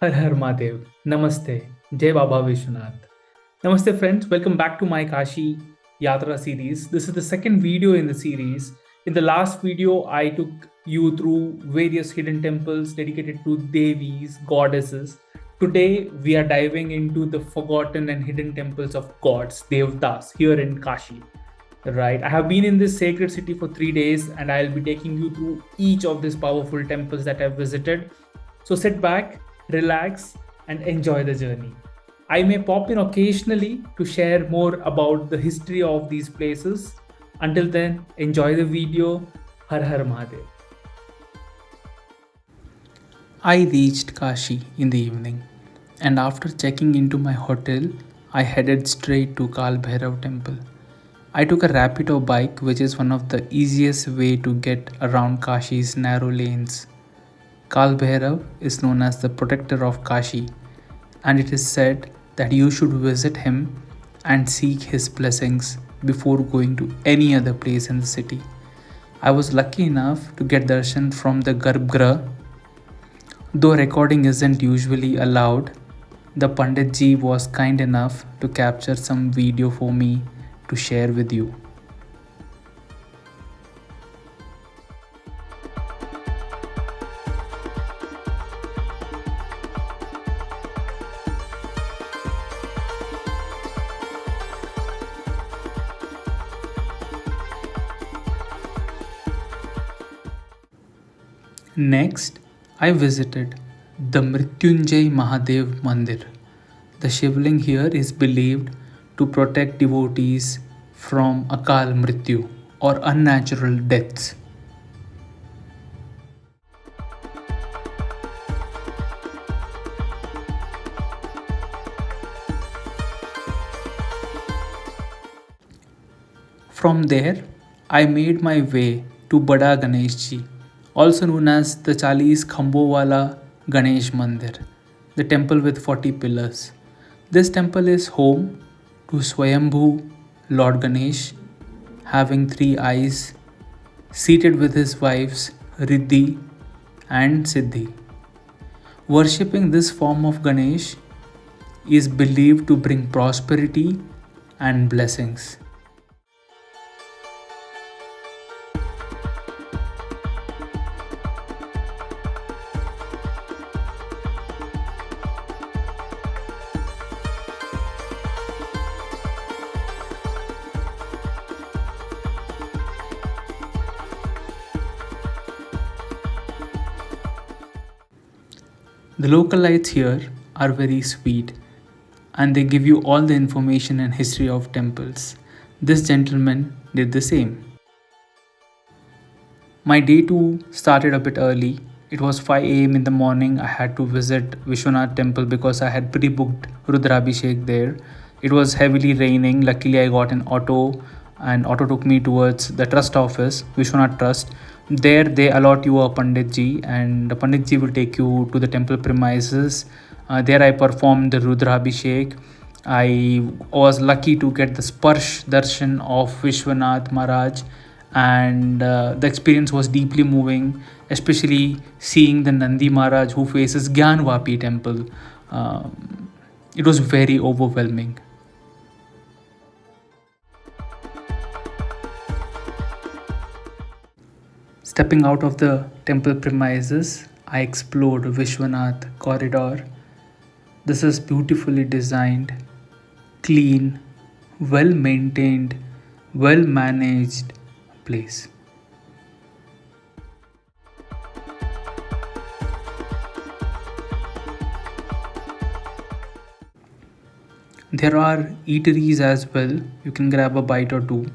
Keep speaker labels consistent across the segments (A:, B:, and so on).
A: Har Har Mahadev. Namaste. Jai Baba Vishwanath. Namaste, friends. Welcome back to my Kashi Yatra series. This is the second video in the series. In the last video, I took you through various hidden temples dedicated to Devis, goddesses. Today, we are diving into the forgotten and hidden temples of gods, Devtas, here in Kashi. Right. I have been in this sacred city for 3 days and I'll be taking you through each of these powerful temples that I've visited. So sit back, relax, and enjoy the journey. I may pop in occasionally to share more about the history of these places. Until then, enjoy the video. Har Har Mahadev. I reached Kashi in the evening, and after checking into my hotel, I headed straight to Kal Bhairav temple. I took a Rapido bike, which is one of the easiest way to get around Kashi's narrow lanes. Kal Bhairav is known as the protector of Kashi, and it is said that you should visit him and seek his blessings before going to any other place in the city. I was lucky enough to get darshan from the Garbhagriha. Though recording isn't usually allowed, the Pandit ji was kind enough to capture some video for me to share with you. Next, I visited the Mrityunjay Mahadev Mandir. The Shivling here is believed to protect devotees from Akal Mrityu or unnatural deaths. From there, I made my way to Bada Ganeshji, also known as the Chalis Khambowala Ganesh Mandir, the temple with 40 pillars. This temple is home to Swayambhu Lord Ganesh, having three eyes, seated with his wives Riddhi and Siddhi. Worshipping this form of Ganesh is believed to bring prosperity and blessings. The local lights here are very sweet and they give you all the information and history of temples. This gentleman did the same. My day 2 started a bit early. It was 5 a.m. in the morning. I had to visit Vishwanath temple because I had pre-booked Rudrabhishek there. It was heavily raining. Luckily, I got an auto and auto took me towards the trust office, Vishwanath Trust. There they allot you a Pandit ji and the Pandit ji will take you to the temple premises. There I performed the Rudrabhishek. I was lucky to get the Sparsh darshan of Vishwanath Maharaj, and the experience was deeply moving, especially seeing the Nandi Maharaj who faces Gyanvapi temple. It was very overwhelming. Stepping out of the temple premises, I explored Vishwanath corridor. This is beautifully designed, clean, well maintained, well managed place. There are eateries as well. You can grab a bite or two.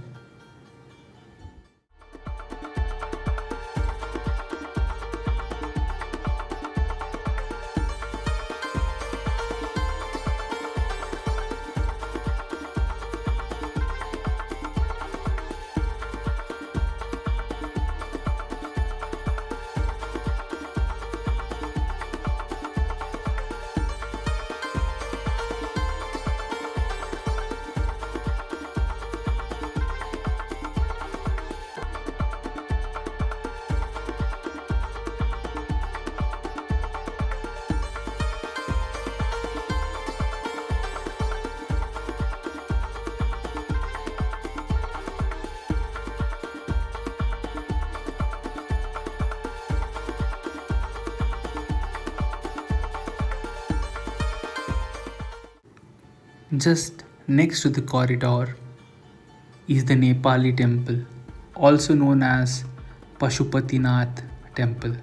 A: Just next to the corridor is the Nepali temple, also known as Pashupatinath temple,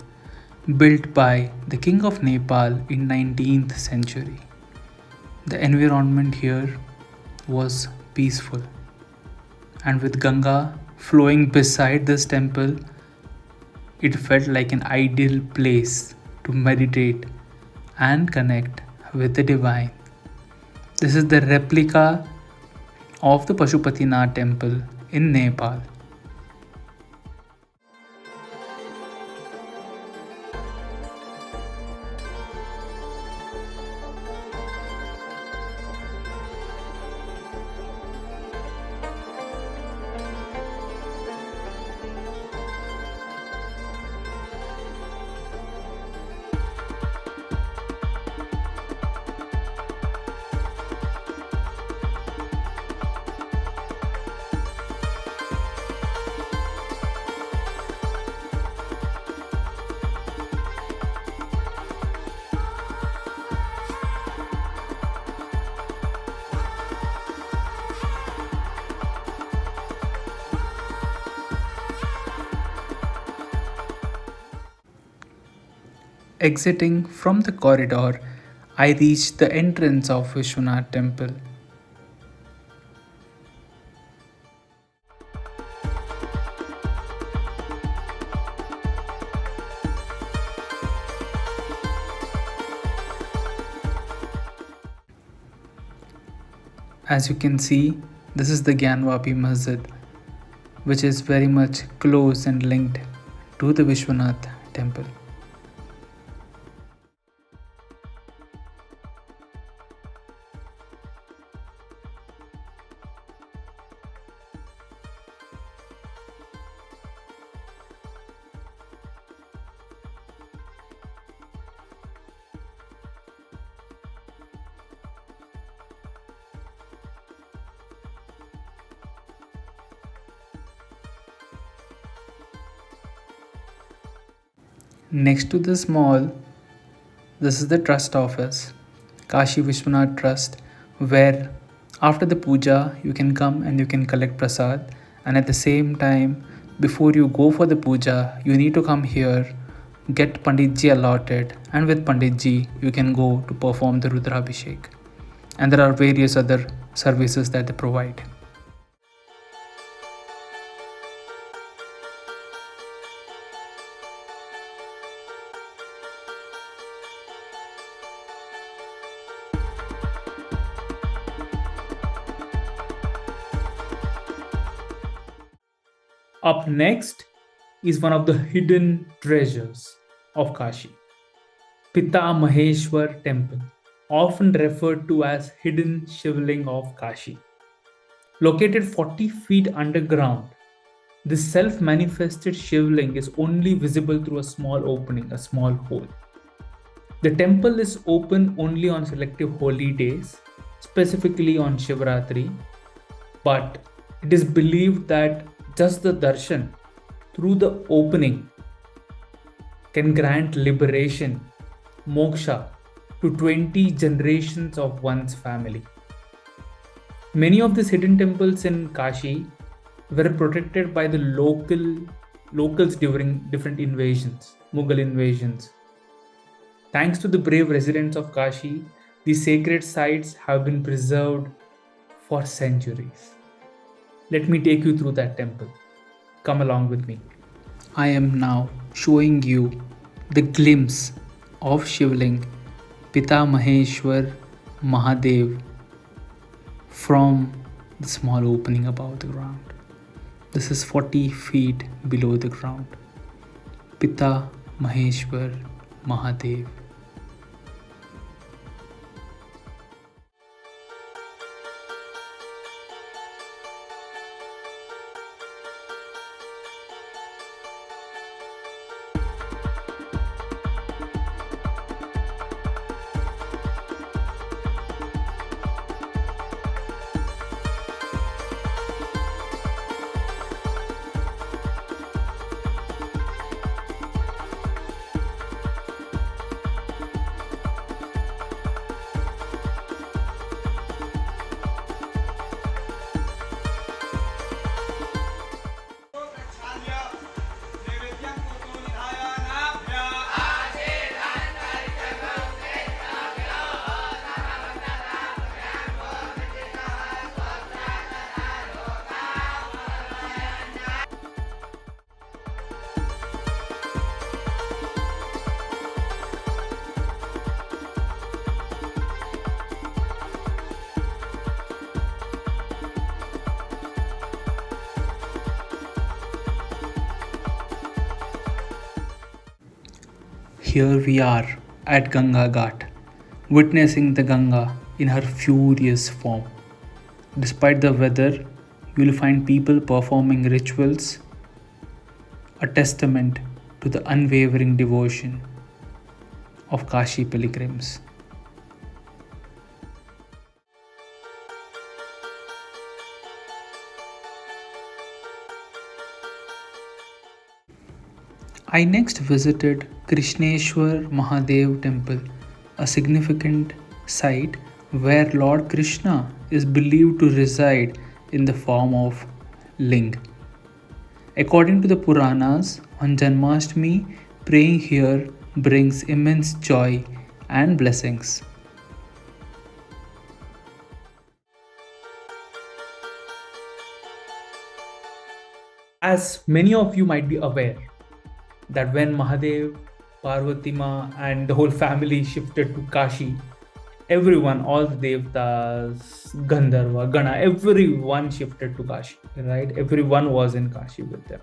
A: built by the king of Nepal in 19th century. The environment here was peaceful, and with Ganga flowing beside this temple, it felt like an ideal place to meditate and connect with the divine. This is the replica of the Pashupatinath temple in Nepal. Exiting from the corridor, I reached the entrance of Vishwanath temple. As you can see, this is the Gyanvapi Masjid, which is very much close and linked to the Vishwanath temple. Next to this mall, this is the trust office, Kashi Vishwanath Trust, where after the puja you can come and you can collect prasad, and at the same time, before you go for the puja, you need to come here, get Panditji allotted, and with Panditji you can go to perform the Rudrabhishek. And there are various other services that they provide. Up next is one of the hidden treasures of Kashi, Pita Maheshwar Temple, often referred to as hidden shivling of Kashi. Located 40 feet underground, this self-manifested shivling is only visible through a small opening, a small hole. The temple is open only on selective holy days, specifically on Shivratri, but it is believed that just the darshan through the opening can grant liberation, moksha, to 20 generations of one's family. Many of these hidden temples in Kashi were protected by the locals during different invasions, Mughal invasions. Thanks to the brave residents of Kashi, these sacred sites have been preserved for centuries. Let me take you through that temple. Come along with me. I am now showing you the glimpse of Shivling Pita Maheshwar Mahadev from the small opening above the ground. This is 40 feet below the ground. Pita Maheshwar Mahadev. Here we are at Ganga Ghat, witnessing the Ganga in her furious form. Despite the weather, you will find people performing rituals, a testament to the unwavering devotion of Kashi pilgrims. I next visited Krishneshwar Mahadev temple, a significant site where Lord Krishna is believed to reside in the form of Ling. According to the Puranas, on Janmashtami, praying here brings immense joy and blessings. As many of you might be aware, that when Mahadev, Parvatima, and the whole family shifted to Kashi, everyone, all the devtas, Gandharva, Gana, everyone shifted to Kashi, right? Everyone was in Kashi with them.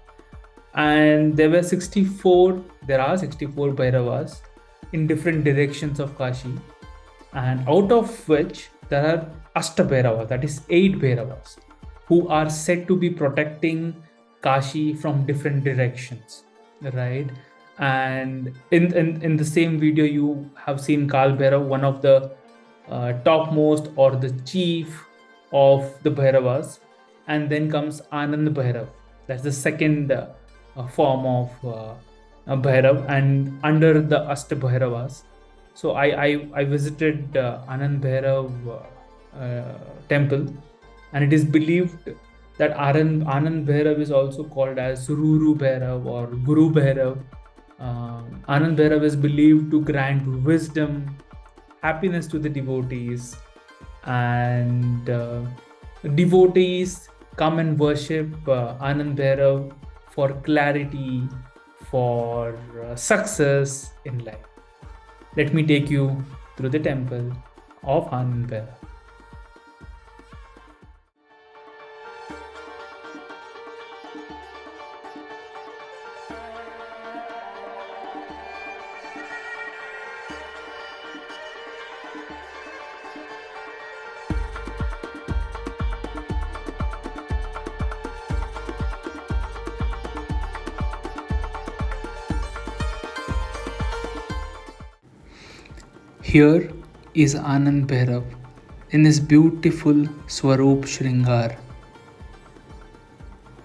A: And there are 64 Bhairavas in different directions of Kashi, and out of which there are Ashta Bhairavas, that is 8 Bhairavas, who are said to be protecting Kashi from different directions, right? And in the same video, you have seen Kal Bhairav, one of the topmost or the chief of the Bhairavas, and then comes Anand Bhairav. That's the second form of Bhairav, and under the Ashta Bhairavas. So I visited Anand Bhairav temple, and it is believed that Anand Bhairav is also called as Ruru Bhairav or Guru Bhairav. Anand Bhairav is believed to grant wisdom, happiness to the devotees, and devotees come and worship Anand Bhairav for clarity, for success in life. Let me take you through the temple of Anand Bhairav. Here is Anand Bhairav in his beautiful Swaroop Shringar.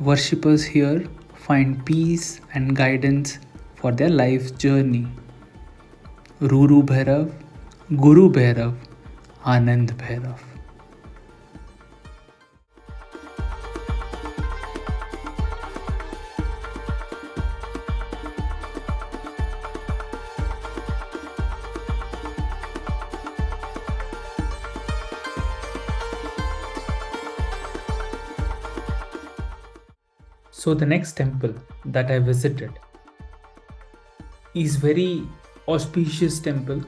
A: Worshippers here find peace and guidance for their life's journey. Ruru Bhairav, Guru Bhairav, Anand Bhairav. So the next temple that I visited is very auspicious temple,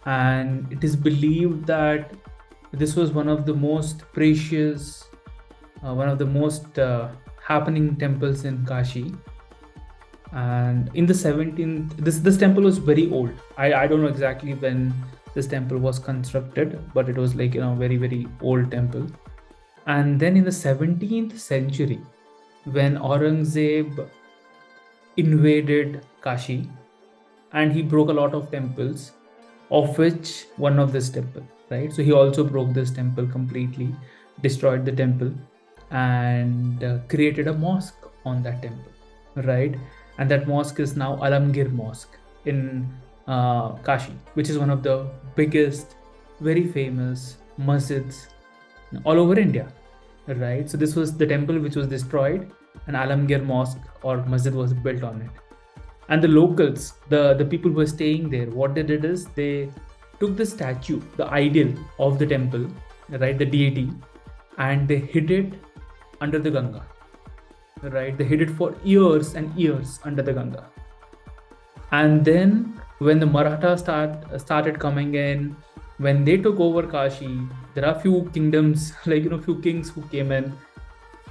A: and it is believed that this was one of the most precious, one of the most happening temples in Kashi. And in the 17th, this temple was very old. I don't know exactly when this temple was constructed, but it was like, very, very old temple. And then in the 17th century, when Aurangzeb invaded Kashi, and he broke a lot of temples, of which one of this temple, right? So he also broke this temple completely, destroyed the temple, and created a mosque on that temple, right? And that mosque is now Alamgir Mosque in Kashi, which is one of the biggest, very famous masjids all over India, right? So this was the temple which was destroyed, and Alamgir Mosque or masjid was built on it. And the locals, the people who were staying there, what they did is they took the statue, the idol of the temple, right, the deity, and they hid it under the Ganga, right? They hid it for years and years under the Ganga. And then when the Marathas started coming in, when they took over Kashi, there are few kingdoms, like, few kings who came in.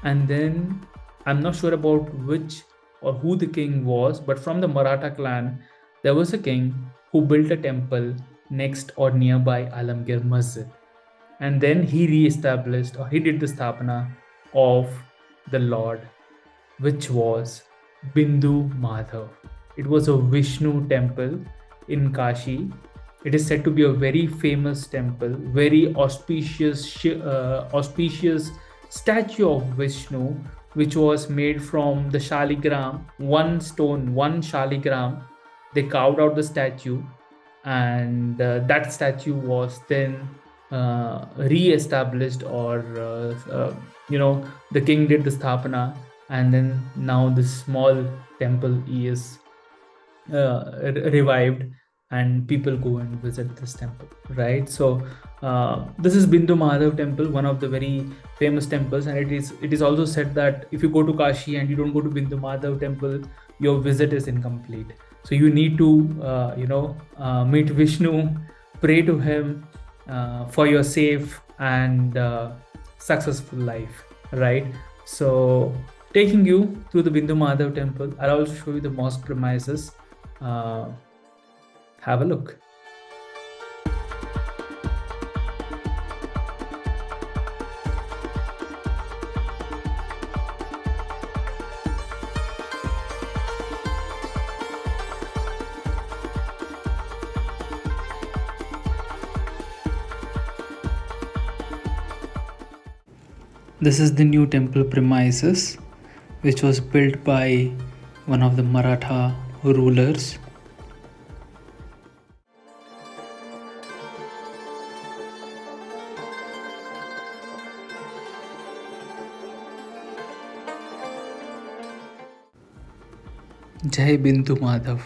A: And then I'm not sure about which or who the king was, but from the Maratha clan, There was a king who built a temple next or nearby Alamgir Masjid, and then he re-established, or he did the sthapana of the Lord, which was Bindu Madhav. It was a Vishnu temple in Kashi. It is said to be a very famous temple, very auspicious statue of Vishnu, which was made from the shaligram, one stone, one shaligram. They carved out the statue, and that statue was then re-established, or the king did the sthapana, and then now this small temple is revived, and people go and visit this temple, right? So this is Bindu Madhav temple, one of the very famous temples, and it is also said that if you go to Kashi and you don't go to Bindu Madhav temple, your visit is incomplete. So you need to meet Vishnu, pray to him for your safe and successful life, right? So taking you through the Bindu Madhav temple, I'll also show you the mosque premises. Have a look. This is the new temple premises, which was built by one of the Maratha rulers. Jai Bindu Madhav.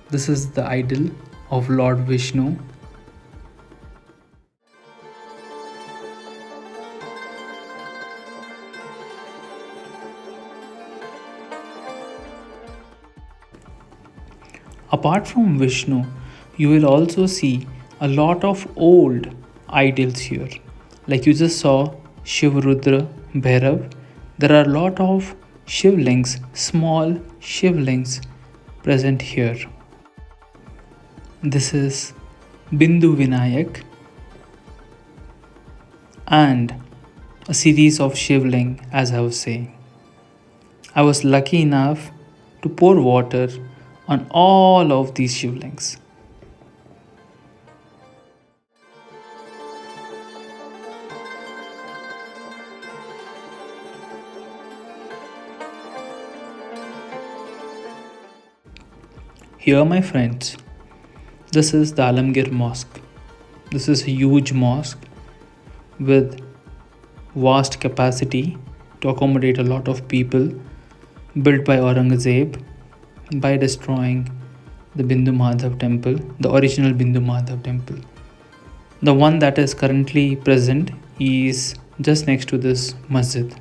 A: This is the idol of Lord Vishnu. Apart from Vishnu, you will also see a lot of old idols here. Like you just saw Shiv Rudra Bhairav, there are a lot of Shivlings, small Shivlings present here. This is Bindu Vinayak and a series of Shivling, as I was saying. I was lucky enough to pour water on all of these Shivlings. Here, my friends, this is the Alamgir Mosque. This is a huge mosque with vast capacity to accommodate a lot of people, built by Aurangzeb by destroying the Bindu Madhav temple, the original Bindu Madhav temple. The one that is currently present is just next to this masjid.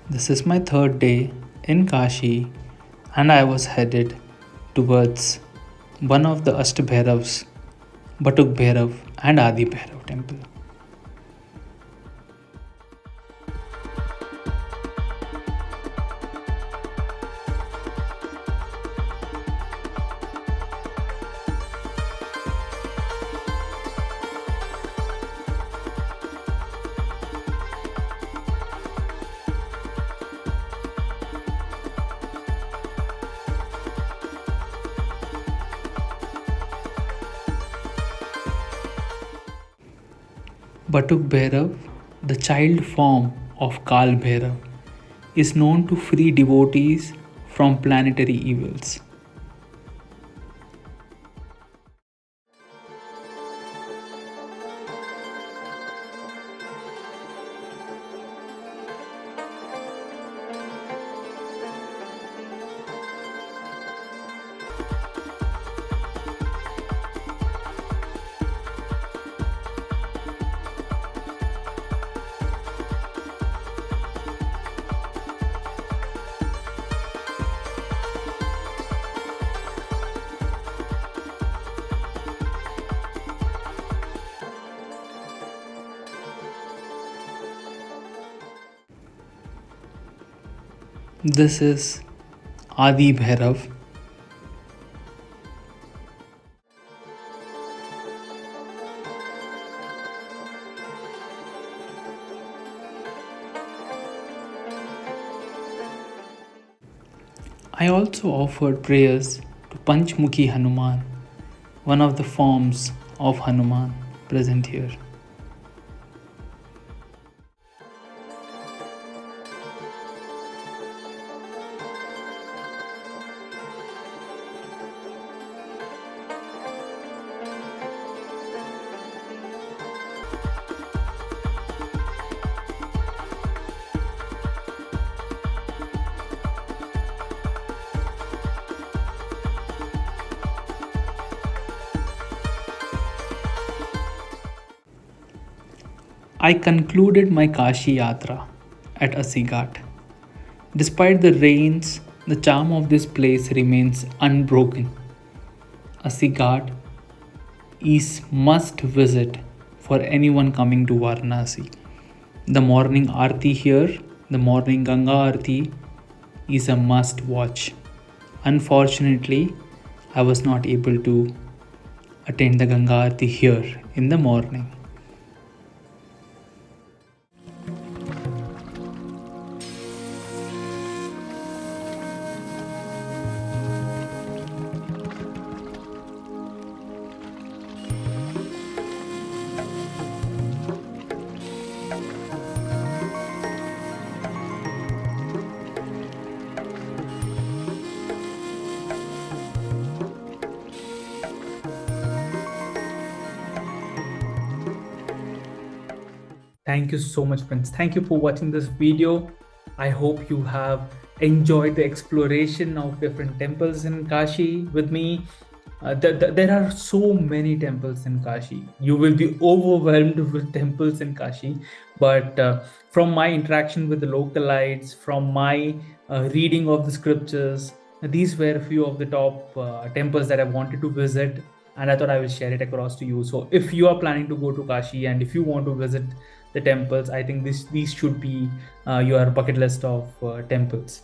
A: This is my third day in Kashi, and I was headed towards one of the Ashtbhairavs, Batuk Bhairav and Adi Bhairav temple. Batuk Bhairav the child form of Kal Bhairav, is known to free devotees from planetary evils. This is Adi Bhairav. I also offered prayers to Panchmukhi Hanuman, one of the forms of Hanuman present here. I concluded my Kashi Yatra at Asighat. Despite the rains, the charm of this place remains unbroken. Asighat is must visit for anyone coming to Varanasi. The morning Aarti here, the morning Ganga Aarti, is a must watch. Unfortunately, I was not able to attend the Ganga Aarti here in the morning. Thank you so much, friends. Thank you for watching this video. I hope you have enjoyed the exploration of different temples in Kashi with me. There are so many temples in Kashi. You will be overwhelmed with temples in Kashi. But from my interaction with the localites, from my reading of the scriptures, these were a few of the top temples that I wanted to visit, and I thought I will share it across to you. So if you are planning to go to Kashi and if you want to visit the temples, I think these should be your bucket list of temples.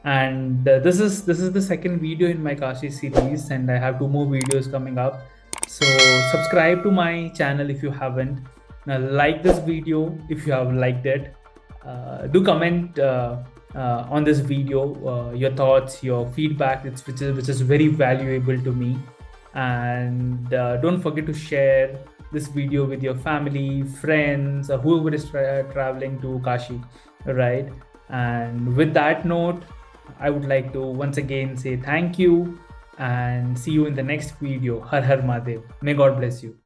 A: And this is the second video in my Kashi series, and I have 2 more videos coming up. So subscribe to my channel if you haven't. Like this video if you have liked it. Do comment on this video your thoughts, your feedback, which is very valuable to me. And don't forget to share this video with your family, friends, or whoever is traveling to Kashi, right? And with that note, I would like to once again say thank you and see you in the next video. Har Har Mahadev. May God bless you.